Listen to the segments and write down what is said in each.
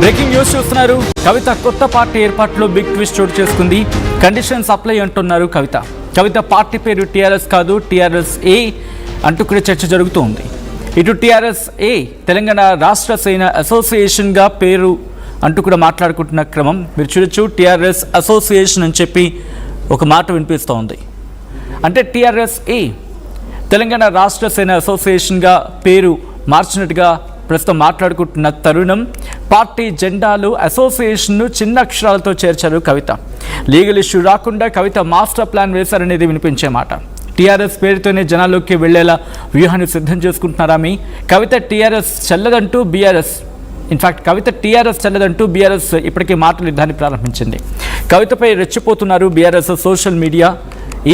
Breaking news చూస్తున్నారు. కవిత కొత్త party ఏర్పాటులో బిగ్ ట్విస్ట్ చోటు చేసుకుంది. కండిషన్స్ అప్లై అంటున్నారు కవిత పార్టీ పేరు టీఆర్ఎస్ కాదు, టీఆర్ఎస్ ఏ అంటూ కూడా చర్చ జరుగుతోంది. ఇటు టీఆర్ఎస్ ఏ తెలంగాణ రాష్ట్ర సేన అసోసియేషన్గా పేరు అంటూ కూడా మాట్లాడుకుంటున్న క్రమం మీరు చూడొచ్చు. టీఆర్ఎస్ అసోసియేషన్ అని చెప్పి ఒక మాట వినిపిస్తోంది. అంటే టీఆర్ఎస్ ఏ తెలంగాణ రాష్ట్ర సేన అసోసియేషన్గా పేరు మార్చినట్టుగా ప్రస్తుతం మాట్లాడుకుంటున్న తరుణం. పార్టీ జెండాలు అసోసియేషన్ను చిన్న అక్షరాలతో చేర్చారు కవిత. లీగల్ ఇష్యూ రాకుండా కవిత మాస్టర్ ప్లాన్ వేశారనేది వినిపించే మాట. టీఆర్ఎస్ పేరుతోనే జనాల్లోకి వెళ్లేలా వ్యూహాన్ని సిద్ధం చేసుకుంటున్నారామి. కవిత టీఆర్ఎస్ చెల్లదంటూ బీఆర్ఎస్ కవిత టీఆర్ఎస్ చెల్లదంటూ బీఆర్ఎస్ ఇప్పటికే మాటలు యుద్ధాన్ని ప్రారంభించింది. కవితపై రెచ్చిపోతున్నారు బీఆర్ఎస్ సోషల్ మీడియా.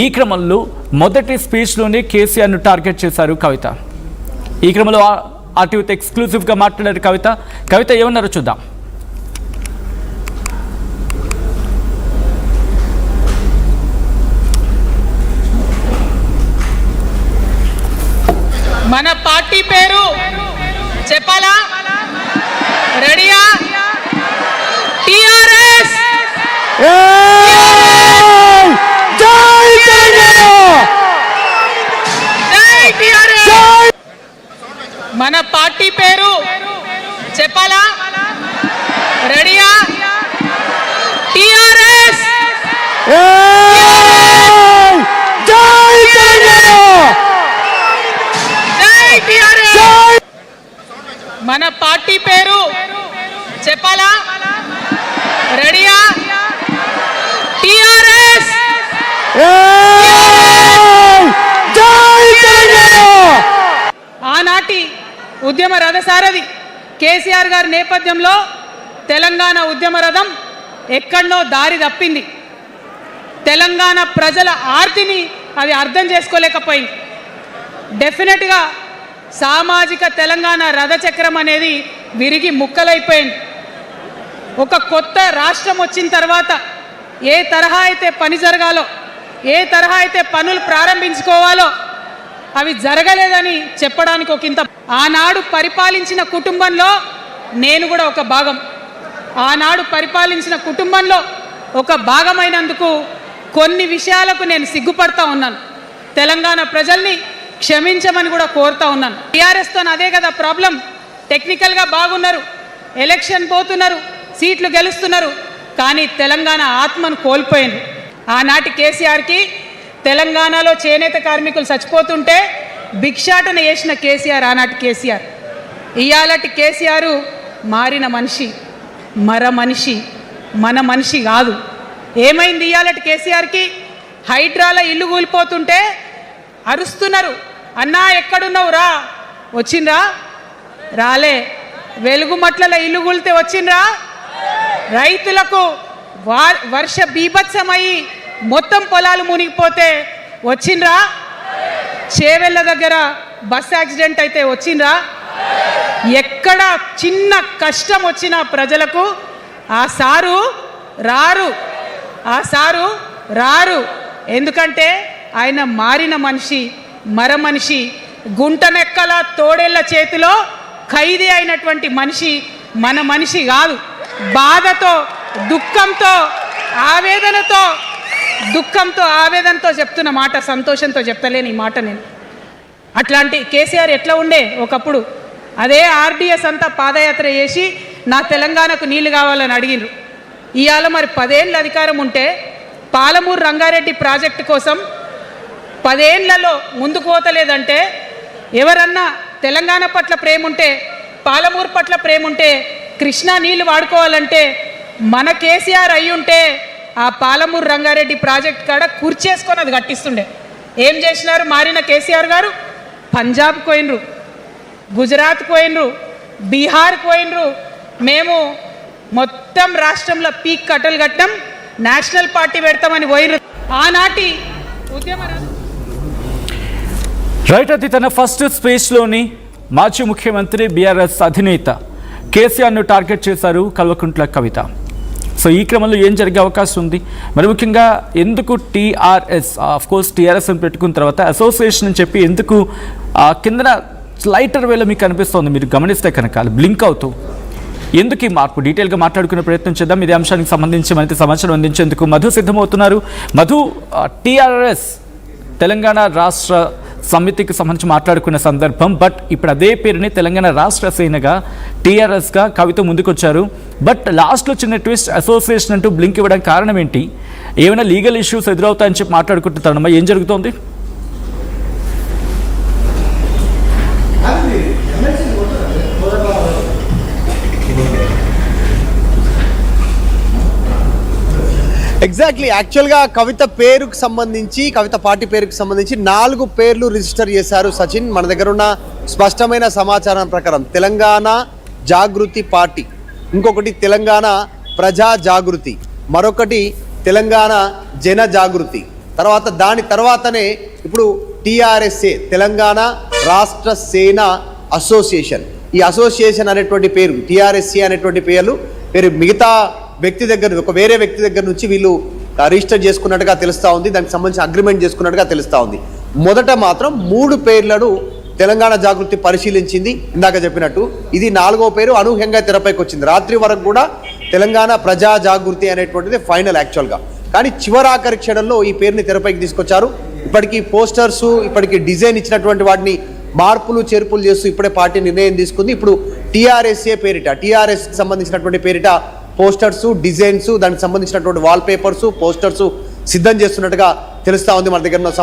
ఈ క్రమంలో మొదటి స్పీచ్లోనే కేసీఆర్ను టార్గెట్ చేశారు కవిత. ఈ క్రమంలో ఆర్టీవీతో ఎక్స్క్లూజివ్గా మాట్లాడారు కవిత ఏమన్నారో చూద్దాం. మన పార్టీ పేరు చెప్పాలా? రెడీయా? టిఆర్ఎస్. జై టిఆర్ఎస్. మన పార్టీ పేరు చెప్పాలా? రెడీయా? టిఆర్ఎస్. మన పార్టీ పేరు చెప్పాలా? రెడీయా? టిఆర్ఎస్. ఆనాటి ఉద్యమ రథసారథి కేసీఆర్ గారి నేపథ్యంలో తెలంగాణ ఉద్యమ రథం ఎక్కడనో దారి తప్పింది. తెలంగాణ ప్రజల ఆర్తిని అది అర్థం చేసుకోలేకపోయింది. డెఫినెట్గా సామాజిక తెలంగాణ రథచక్రం అనేది విరిగి ముక్కలైపోయింది. ఒక కొత్త రాష్ట్రం వచ్చిన తర్వాత ఏ తరహా అయితే పని జరగాలో, ఏ తరహా అయితే పనులు ప్రారంభించుకోవాలో అవి జరగలేదని చెప్పడానికి ఒకంత. ఆనాడు పరిపాలించిన కుటుంబంలో నేను కూడా ఒక భాగం. ఆనాడు పరిపాలించిన కుటుంబంలో ఒక భాగమైనందుకు కొన్ని విషయాలకు నేను సిగ్గుపడతా ఉన్నాను. తెలంగాణ ప్రజల్ని క్షమించమని కూడా కోరుతా ఉన్నాను. టీఆర్ఎస్తో అదే కదా ప్రాబ్లం. టెక్నికల్గా బాగున్నారు, ఎలక్షన్ పోతున్నారు, సీట్లు గెలుస్తున్నారు, కానీ తెలంగాణ ఆత్మను కోల్పోయింది. ఆనాటి కేసీఆర్కి తెలంగాణలో చేనేత కార్మికులు చచ్చిపోతుంటే భిక్షాటన చేసిన కేసీఆర్ ఆనాటి కేసీఆర్. ఇయాలటి కేసీఆర్ మారిన మనిషి, మనిషి, మన మనిషి కాదు. ఏమైంది ఇయాలటి కేసీఆర్కి? హైడ్రాల ఇల్లు కూలిపోతుంటే అరుస్తున్నారు, అన్నా ఎక్కడున్నావు రా, వచ్చిండ్రా? రాలే. వెలుగుమట్ల ఇల్లు కూలితే వచ్చిండ్రా? రైతులకు వర్ష బీభత్సమయ్యి మొత్తం పొలాలు మునిగిపోతే వచ్చిండ్రా? చేవెళ్ళ దగ్గర బస్ యాక్సిడెంట్ అయితే వచ్చిండ్రా? ఎక్కడ చిన్న కష్టం వచ్చిన ప్రజలకు ఆ సారు రారు. ఎందుకంటే ఆయన మారిన మనిషి, మనిషి, గుంటనెక్కల తోడేళ్ల చేతిలో ఖైదీ అయినటువంటి మనిషి, మన మనిషి కాదు. బాధతో, దుఃఖంతో, ఆవేదనతో చెప్తున్న మాట, సంతోషంతో చెప్తలేని ఈ మాట నేను. అట్లాంటి కేసీఆర్ ఎట్లా ఉండే ఒకప్పుడు? అదే ఆర్డీఎస్ అంతా పాదయాత్ర చేసి నా తెలంగాణకు నీళ్లు కావాలని అడిగినారు. ఇవాళ మరి 10 ఏళ్ళ అధికారం ఉంటే పాలమూరు రంగారెడ్డి ప్రాజెక్టు కోసం 10 ఏళ్లలో ముందుకు పోతలేదంటే, ఎవరన్నా తెలంగాణ పట్ల ప్రేమ ఉంటే, పాలమూరు పట్ల ప్రేమ ఉంటే, కృష్ణా నీళ్లు వాడుకోవాలంటే మన కేసీఆర్ అయ్యుంటే ఆ పాలమూరు రంగారెడ్డి ప్రాజెక్ట్ కాడ కుర్చేసుకొని అది కట్టిస్తుండే. ఏం చేసినారు మారిన కేసీఆర్ గారు? పంజాబ్ పోయినరు, గుజరాత్ పోయినరు, బీహార్ పోయినరు. మేము మొత్తం రాష్ట్రంలో పీక్ కట్టలు కట్టాం, నేషనల్ పార్టీ పెడతామని పోయినరు. ఆనాటి ఉద్యమ అది తన ఫస్ట్ స్పీచ్లోని మాజీ ముఖ్యమంత్రి బీఆర్ఎస్ అధినేత కేసీఆర్ను టార్గెట్ చేశారు కల్వకుంట్ల కవిత. సో ఈ క్రమంలో ఏం జరిగే అవకాశం ఉంది? మరి ముఖ్యంగా ఎందుకు టీఆర్ఎస్, కోర్స్ టీఆర్ఎస్ అని పెట్టుకున్న తర్వాత అసోసియేషన్ అని చెప్పి ఎందుకు కిందన లైటర్ వేలో మీకు కనిపిస్తుంది? మీరు గమనిస్తే కనుక బ్లింక్ అవుతూ ఎందుకు ఈ మార్పు? డీటెయిల్గా మాట్లాడుకునే ప్రయత్నం చేద్దాం. ఇదే అంశానికి సంబంధించి మరింత సమాచారం అందించేందుకు మధు సిద్ధమవుతున్నారు. మధు, టీఆర్ఎస్ తెలంగాణ రాష్ట్ర సమితికి సంబంధించి మాట్లాడుకున్న సందర్భం, బట్ ఇప్పుడు అదే పేరుని తెలంగాణ రాష్ట్ర సేనగా టీఆర్ఎస్గా కవిత ముందుకొచ్చారు. బట్ లాస్ట్లో చిన్న ట్విస్ట్, అసోసియేషన్ అంటూ బ్లింక్ ఇవ్వడం కారణం ఏంటి? ఏమైనా లీగల్ ఇష్యూస్ ఎదురవుతాయని చెప్పి మాట్లాడుకుంటున్నారమ్మా, ఏం జరుగుతోంది? ఎగ్జాక్ట్లీ, యాక్చువల్గా కవిత పేరుకు సంబంధించి, కవిత పార్టీ పేరుకు సంబంధించి 4 పేర్లు రిజిస్టర్ చేశారు సచిన్. మన దగ్గర ఉన్న స్పష్టమైన సమాచారం ప్రకారం తెలంగాణ జాగృతి పార్టీ, ఇంకొకటి తెలంగాణ ప్రజా జాగృతి, మరొకటి తెలంగాణ జన జాగృతి, దాని తర్వాతనే ఇప్పుడు టీఆర్ఎస్ఏ తెలంగాణ రాష్ట్ర సేన అసోసియేషన్. ఈ అసోసియేషన్ అనేటువంటి పేరు, టీఆర్ఎస్ఏ అనేటువంటి పేరు మిగతా వ్యక్తి దగ్గర, ఒక వేరే వ్యక్తి దగ్గర నుంచి వీళ్ళు రిజిస్టర్ చేసుకున్నట్టుగా తెలుస్తూ ఉంది. దానికి సంబంధించిన అగ్రిమెంట్ చేసుకున్నట్టుగా తెలుస్తూ ఉంది. మొదట మాత్రం 3 పేర్లను తెలంగాణ జాగృతి పరిశీలించింది. ఇందాక చెప్పినట్టు ఇది 4వ పేరు అనూహ్యంగా తెరపైకి వచ్చింది. రాత్రి వరకు కూడా తెలంగాణ ప్రజా జాగృతి అనేటువంటిది ఫైనల్ యాక్చువల్గా. కానీ చివరాఖరి క్షణంలో ఈ పేరుని తెరపైకి తీసుకొచ్చారు. ఇప్పటికీ పోస్టర్సు, ఇప్పటికీ డిజైన్ ఇచ్చినటువంటి వాటిని మార్పులు చేర్పులు చేస్తూ ఇప్పుడే పార్టీ నిర్ణయం తీసుకుంది. ఇప్పుడు టీఆర్ఎస్ఏ పేరిట, టీఆర్ఎస్కి సంబంధించినటువంటి పేరిట పోస్టర్సు, డిజైన్స్, దానికి సంబంధించినటువంటి వాల్ పేపర్సు, పోస్టర్సు సిద్ధం చేస్తున్నట్టుగా తెలుస్తూ ఉంది మన దగ్గర ఉన్న